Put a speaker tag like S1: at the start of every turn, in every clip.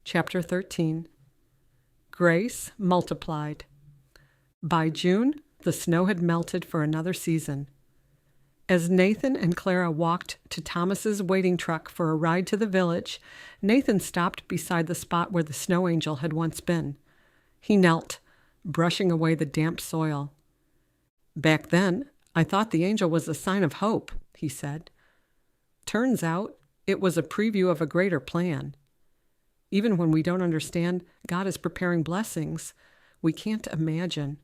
S1: Chapter 13. Grace Multiplied. By June, the snow had melted for another season. As Nathan and Clara walked to Thomas's waiting truck for a ride to the village, Nathan stopped beside the spot where the snow angel had once been. He knelt, brushing away the damp soil. "Back then, I thought the angel was a sign of hope," he said. "Turns out, it was a preview of a greater plan. Even when we don't understand God is preparing blessings, we can't imagine."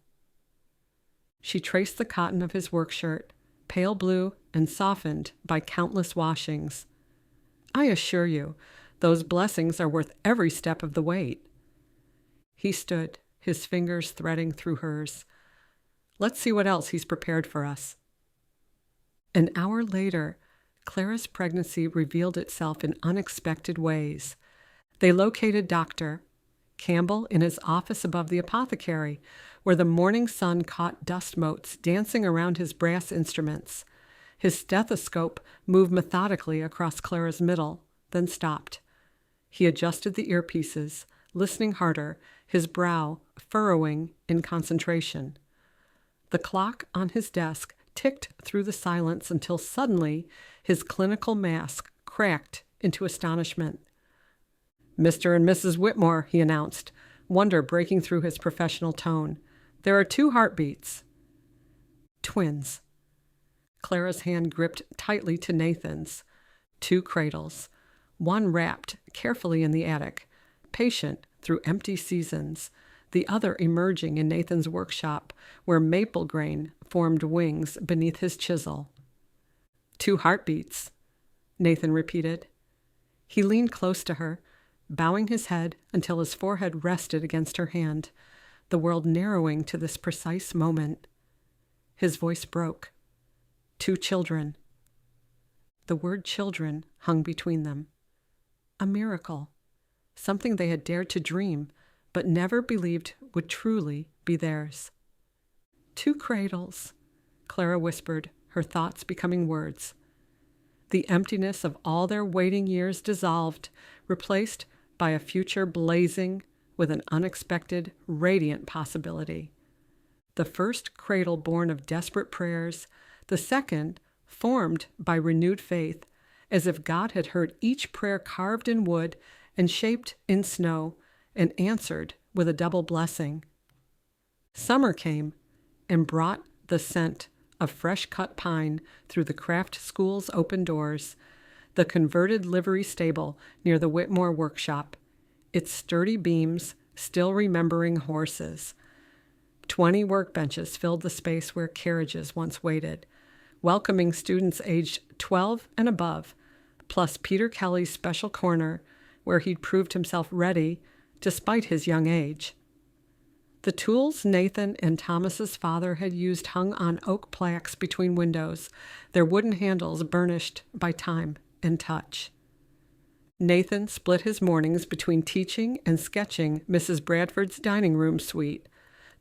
S1: She traced the cotton of his work shirt, pale blue and softened by countless washings. "I assure you, those blessings are worth every step of the wait." He stood, his fingers threading through hers. "Let's see what else he's prepared for us." An hour later, Clara's pregnancy revealed itself in unexpected ways. They located Dr. Campbell in his office above the apothecary, where the morning sun caught dust motes dancing around his brass instruments. His stethoscope moved methodically across Clara's middle, then stopped. He adjusted the earpieces, listening harder, his brow furrowing in concentration. The clock on his desk ticked through the silence until suddenly his clinical mask cracked into astonishment. "Mr. and Mrs. Whitmore," he announced, wonder breaking through his professional tone. "There are 2 heartbeats." Twins. Clara's hand gripped tightly to Nathan's. 2 cradles, one wrapped carefully in the attic, patient through empty seasons, the other emerging in Nathan's workshop, where maple grain formed wings beneath his chisel. 2 heartbeats, Nathan repeated. He leaned close to her, bowing his head until his forehead rested against her hand, the world narrowing to this precise moment. His voice broke. 2 children. The word children hung between them. A miracle, something they had dared to dream, but never believed would truly be theirs. 2 cradles, Clara whispered, her thoughts becoming words. The emptiness of all their waiting years dissolved, replaced by a future blazing with an unexpected, radiant possibility. The first cradle born of desperate prayers, the second formed by renewed faith, as if God had heard each prayer carved in wood and shaped in snow and answered with a double blessing. Summer came and brought the scent of fresh-cut pine through the craft school's open doors, the converted livery stable near the Whitmore workshop, its sturdy beams still remembering horses. 20 workbenches filled the space where carriages once waited, welcoming students aged 12 and above, plus Peter Kelly's special corner where he'd proved himself ready despite his young age. The tools Nathan and Thomas's father had used hung on oak plaques between windows, their wooden handles burnished by time and touch. Nathan split his mornings between teaching and sketching Mrs. Bradford's dining room suite,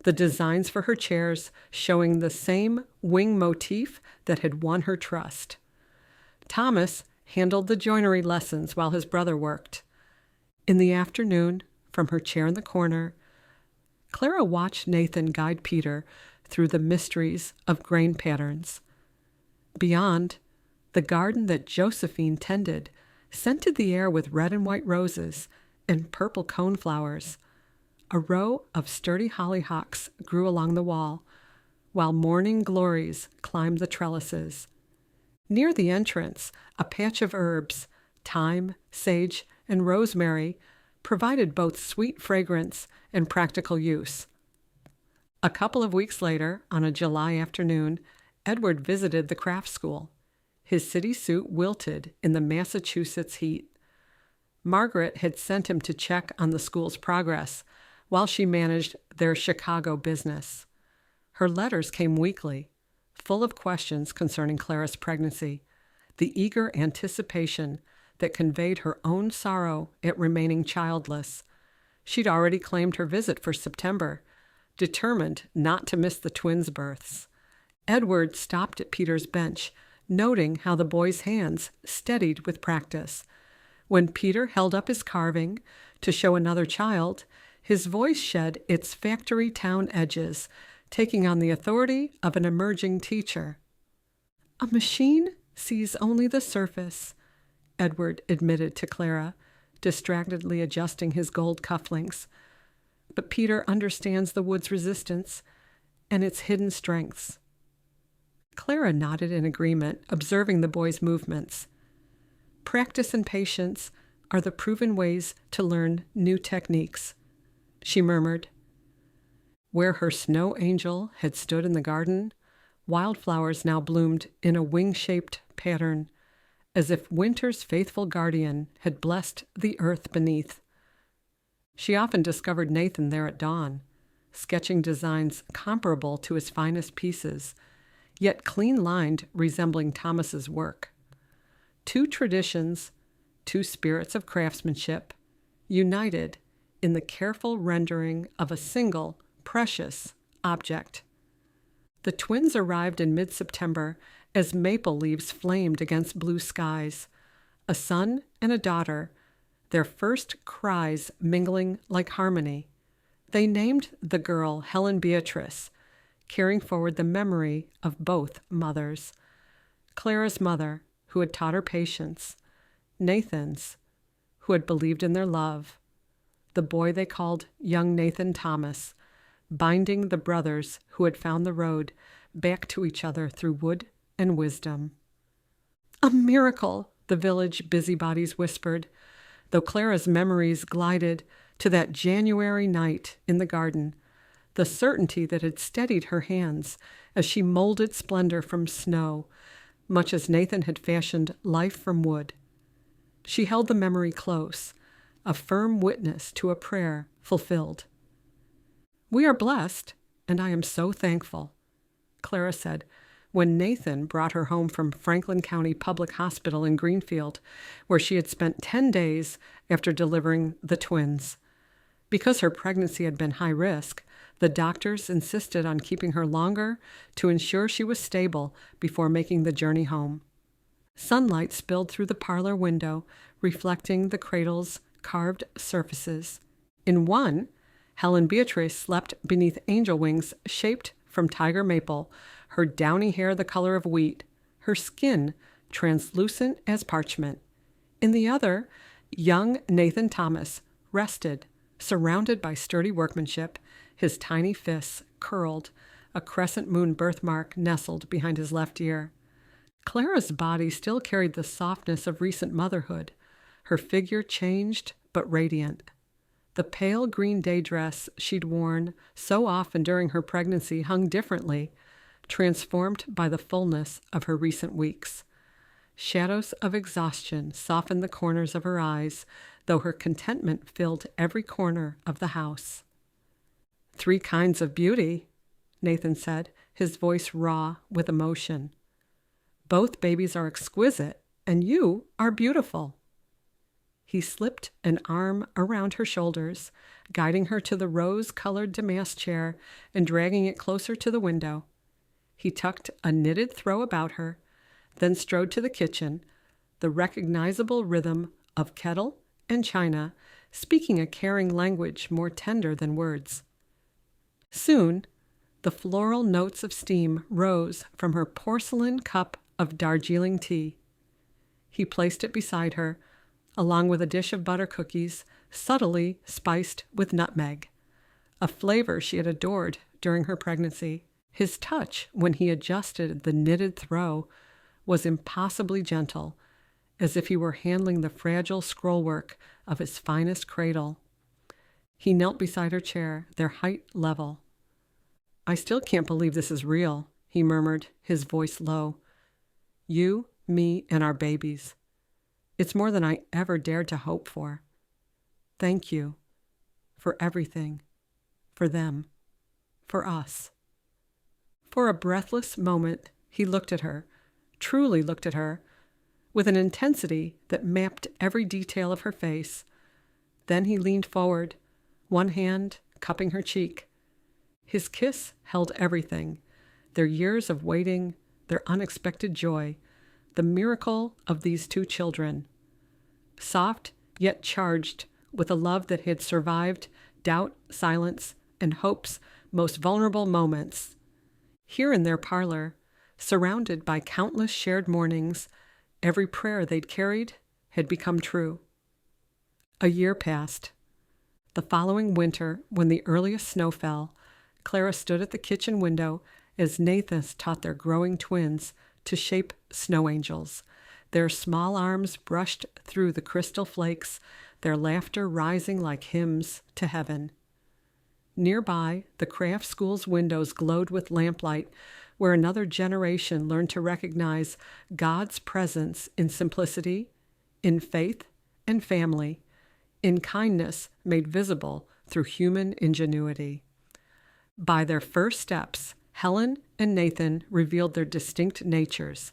S1: the designs for her chairs showing the same wing motif that had won her trust. Thomas handled the joinery lessons while his brother worked. In the afternoon, from her chair in the corner, Clara watched Nathan guide Peter through the mysteries of grain patterns. Beyond, the garden that Josephine tended scented the air with red and white roses and purple coneflowers. A row of sturdy hollyhocks grew along the wall, while morning glories climbed the trellises. Near the entrance, a patch of herbs, thyme, sage, and rosemary, provided both sweet fragrance and practical use. A couple of weeks later, on a July afternoon, Edward visited the craft school. His city suit wilted in the Massachusetts heat. Margaret had sent him to check on the school's progress while she managed their Chicago business. Her letters came weekly, full of questions concerning Clara's pregnancy, the eager anticipation that conveyed her own sorrow at remaining childless. She'd already claimed her visit for September, determined not to miss the twins' births. Edward stopped at Peter's bench, noting how the boy's hands steadied with practice. When Peter held up his carving to show another child, his voice shed its factory town edges, taking on the authority of an emerging teacher. "A machine sees only the surface," Edward admitted to Clara, distractedly adjusting his gold cufflinks. "But Peter understands the wood's resistance and its hidden strengths." Clara nodded in agreement, observing the boy's movements. "Practice and patience are the proven ways to learn new techniques," she murmured. Where her snow angel had stood in the garden, wildflowers now bloomed in a wing-shaped pattern, as if winter's faithful guardian had blessed the earth beneath. She often discovered Nathan there at dawn, sketching designs comparable to his finest pieces, yet clean-lined, resembling Thomas's work. Two traditions, two spirits of craftsmanship, united in the careful rendering of a single, precious object. The twins arrived in mid-September as maple leaves flamed against blue skies, a son and a daughter, their first cries mingling like harmony. They named the girl Helen Beatrice, carrying forward the memory of both mothers. Clara's mother, who had taught her patience, Nathan's, who had believed in their love, the boy they called young Nathan Thomas, binding the brothers who had found the road back to each other through wood and wisdom. "A miracle," the village busybodies whispered, though Clara's memories glided to that January night in the garden, the certainty that had steadied her hands as she molded splendor from snow, much as Nathan had fashioned life from wood. She held the memory close, a firm witness to a prayer fulfilled. "We are blessed, and I am so thankful," Clara said, when Nathan brought her home from Franklin County Public Hospital in Greenfield, where she had spent 10 days after delivering the twins. Because her pregnancy had been high risk, the doctors insisted on keeping her longer to ensure she was stable before making the journey home. Sunlight spilled through the parlor window, reflecting the cradle's carved surfaces. In one, Helen Beatrice slept beneath angel wings shaped from tiger maple, her downy hair the color of wheat, her skin translucent as parchment. In the other, young Nathan Thomas rested, surrounded by sturdy workmanship, his tiny fists curled, a crescent moon birthmark nestled behind his left ear. Clara's body still carried the softness of recent motherhood, her figure changed but radiant. The pale green day dress she'd worn so often during her pregnancy hung differently, transformed by the fullness of her recent weeks. Shadows of exhaustion softened the corners of her eyes, though her contentment filled every corner of the house. "Three kinds of beauty," Nathan said, his voice raw with emotion. "Both babies are exquisite, and you are beautiful." He slipped an arm around her shoulders, guiding her to the rose-colored damask chair and dragging it closer to the window. He tucked a knitted throw about her, then strode to the kitchen, the recognizable rhythm of kettle and china, speaking a caring language more tender than words. Soon, the floral notes of steam rose from her porcelain cup of Darjeeling tea. He placed it beside her, along with a dish of butter cookies, subtly spiced with nutmeg, a flavor she had adored during her pregnancy. His touch, when he adjusted the knitted throw, was impossibly gentle, as if he were handling the fragile scrollwork of his finest cradle. He knelt beside her chair, their height level. "I still can't believe this is real," he murmured, his voice low. "You, me, and our babies. It's more than I ever dared to hope for. Thank you for everything, for them, for us." For a breathless moment, he looked at her, truly looked at her, with an intensity that mapped every detail of her face. Then he leaned forward, one hand cupping her cheek. His kiss held everything, their years of waiting, their unexpected joy, the miracle of these two children. soft yet charged with a love that had survived doubt, silence, and hope's most vulnerable moments. Here in their parlor, surrounded by countless shared mornings, every prayer they'd carried had become true. A year passed. The following winter, when the earliest snow fell, Clara stood at the kitchen window as Nathan taught their growing twins to shape snow angels. Their small arms brushed through the crystal flakes, their laughter rising like hymns to heaven. Nearby, the craft school's windows glowed with lamplight, where another generation learned to recognize God's presence in simplicity, in faith and family, in kindness made visible through human ingenuity. By their first steps, Helen and Nathan revealed their distinct natures.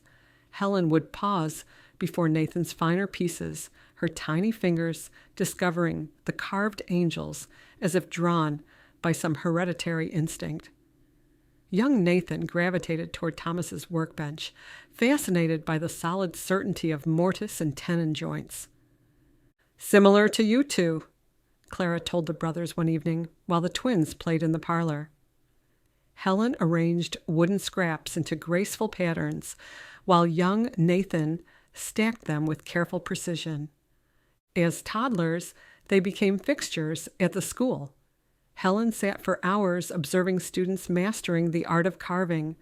S1: Helen would pause before Nathan's finer pieces, her tiny fingers discovering the carved angels as if drawn by some hereditary instinct. Young Nathan gravitated toward Thomas's workbench, fascinated by the solid certainty of mortise and tenon joints. "Similar to you two," Clara told the brothers one evening while the twins played in the parlor. Helen arranged wooden scraps into graceful patterns, while young Nathan stacked them with careful precision. As toddlers, they became fixtures at the school. Helen sat for hours observing students mastering the art of carving,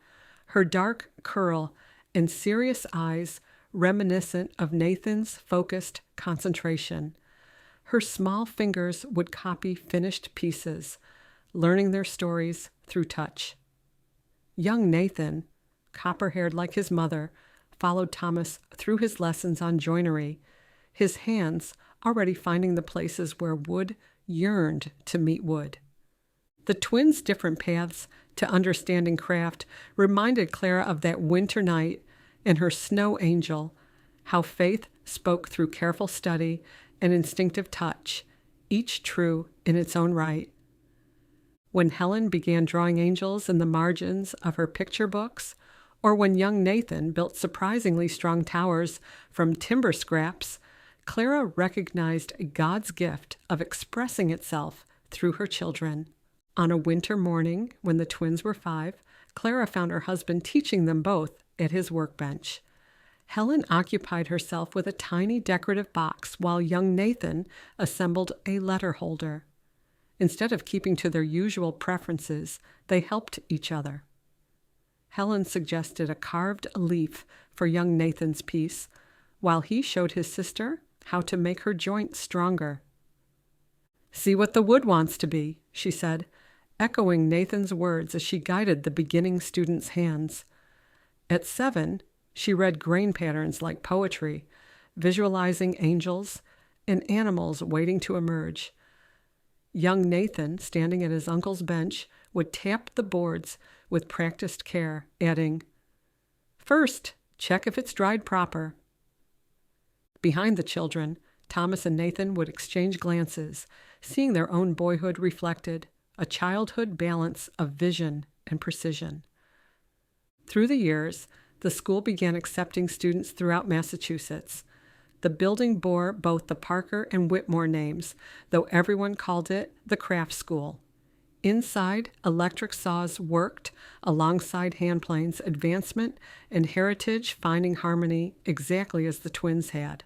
S1: her dark curl and serious eyes reminiscent of Nathan's focused concentration. Her small fingers would copy finished pieces, learning their stories through touch. Young Nathan, copper-haired like his mother, followed Thomas through his lessons on joinery, his hands already finding the places where wood yearned to meet wood. The twins' different paths to understanding craft reminded Clara of that winter night and her snow angel, how faith spoke through careful study and instinctive touch, each true in its own right. When Helen began drawing angels in the margins of her picture books, or when young Nathan built surprisingly strong towers from timber scraps, Clara recognized God's gift of expressing itself through her children. On a winter morning, when the twins were 5, Clara found her husband teaching them both at his workbench. Helen occupied herself with a tiny decorative box while young Nathan assembled a letter holder. Instead of keeping to their usual preferences, they helped each other. Helen suggested a carved leaf for young Nathan's piece, while he showed his sister how to make her joint stronger. "See what the wood wants to be," she said, echoing Nathan's words as she guided the beginning student's hands. At 7, she read grain patterns like poetry, visualizing angels and animals waiting to emerge. Young Nathan, standing at his uncle's bench, would tap the boards with practiced care, adding, "First, check if it's dried proper." Behind the children, Thomas and Nathan would exchange glances, seeing their own boyhood reflected, a childhood balance of vision and precision. Through the years, the school began accepting students throughout Massachusetts. The building bore both the Parker and Whitmore names, though everyone called it the Craft School. Inside, electric saws worked alongside hand planes, advancement and heritage finding harmony exactly as the twins had.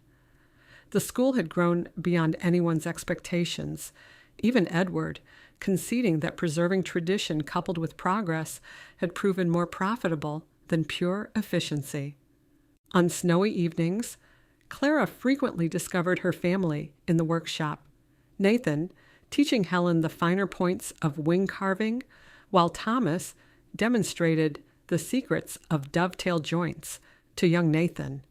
S1: The school had grown beyond anyone's expectations, even Edward, conceding that preserving tradition coupled with progress had proven more profitable than pure efficiency. On snowy evenings, Clara frequently discovered her family in the workshop. Nathan, teaching Helen the finer points of wing carving, while Thomas demonstrated the secrets of dovetail joints to young Nathan.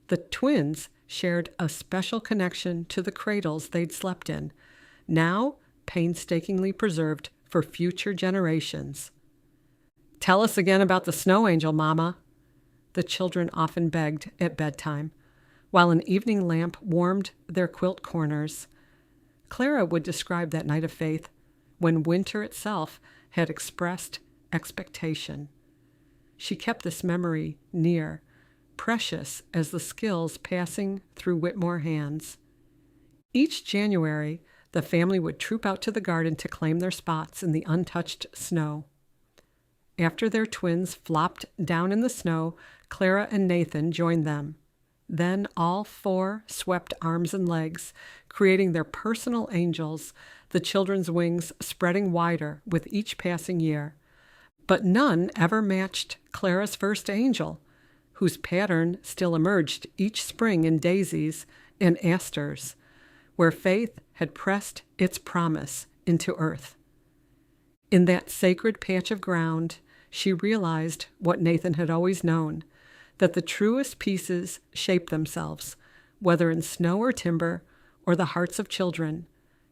S1: The twins shared a special connection to the cradles they'd slept in, now painstakingly preserved for future generations. "Tell us again about the snow angel, Mama," the children often begged at bedtime, while an evening lamp warmed their quilt corners. Clara would describe that night of faith, when winter itself had expressed expectation. She kept this memory near, precious as the skills passing through Whitmore hands. Each January, the family would troop out to the garden to claim their spots in the untouched snow. After their twins flopped down in the snow, Clara and Nathan joined them. Then all four swept arms and legs, creating their personal angels, the children's wings spreading wider with each passing year. But none ever matched Clara's first angel, whose pattern still emerged each spring in daisies and asters, where faith had pressed its promise into earth. In that sacred patch of ground, she realized what Nathan had always known, that the truest pieces shape themselves, whether in snow or timber, or the hearts of children,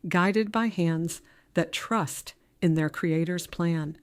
S1: guided by hands that trust in their Creator's plan.